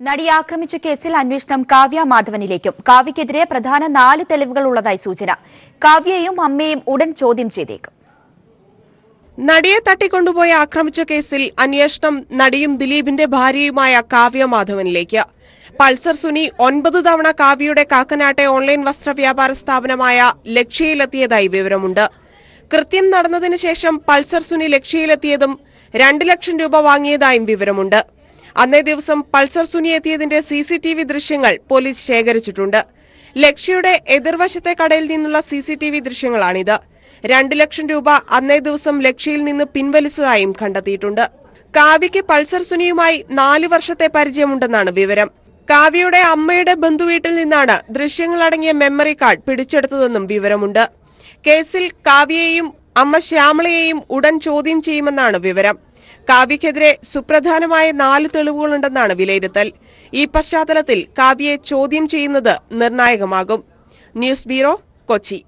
നടിയെ ആക്രമിച്ച കേസിൽ അന്വേഷണം കാവ്യ മാധവനിലേക്കും. കാവ്യക്കെതിരെ പ്രധാന 4 തെളിവുകൾ ഉള്ളതായി സൂചന. കാവ്യയെയും അമ്മയെയും ഉടൻ ചോദ്യം ചെയ്തേക്കും. നടിയെ തട്ടിക്കൊണ്ടുപോയി ആക്രമിച്ച കേസിൽ അന്വേഷണം നടിയും ദിലീപിന്റെ ഭാര്യയുമായ കാവ്യ മാധവനിലേക്ക്. പൾസർ സുനി 9 തവണ കാവ്യയുടെ കാക്കനാട്ടെ ഓൺലൈൻ വസ്ത്രവ്യാപാര സ്ഥാപനമായ ലക്ഷ്യയിലെത്തിയതായി വിവരമുണ്ട്. കൃത്യം നടന്നതിന് ശേഷം പൾസർ സുനി ലക്ഷ്യയിലെത്തിയതും 2 ലക്ഷം രൂപ വാങ്ങിയതായും വിവരമുണ്ട്. അന്നേ ദിവസം പൾസർ സുനി എത്തിയതിന്റെ CCTV ദൃശ്യങ്ങൾ പോലീസ് ശേഖരിച്ചിട്ടുണ്ട്. ലക്ഷ്യയുടെ എതിർവശത്തെ കടയിൽ നിന്നുള്ള CCTV ദൃശ്യങ്ങളാണിത്. 2 ലക്ഷം രൂപ അന്നേ ദിവസം ലക്ഷ്യയിൽ നിന്ന് പിൻവലിച്ചതായും കണ്ടെത്തിയിട്ടുണ്ട്. കാവ്യയ്ക്ക് പൾസർ സുനിയുമായി 4 വർഷത്തെ പരിചയമുണ്ടെന്നാണ് വിവരം. കാവ്യയുടെ അമ്മയുടെ ബന്ധുവീട്ടിൽ നിന്നാണ് ദൃശ്യങ്ങളടങ്ങിയ മെമ്മറി കാർഡ് പിടിച്ചെടുത്തതെന്നും വിവരമുണ്ട്. കേസിൽ കാവ്യയെയും അമ്മ ശ്യാമളയെയും ഉടൻ ചോദ്യം ചെയ്യുമെന്നാണ് വിവരം. കാവ്യക്കെതിരെ സുപ്രധാനമായ 4 തെളിവുകളുണ്ടെന്നാണ് വിലയിരുത്തൽ. ഈ പശ്ചാത്തലത്തിൽ കാവ്യയെ ചോദ്യം ചെയ്യുന്നത് നിർണായകമാകും. News bureau, Kochi.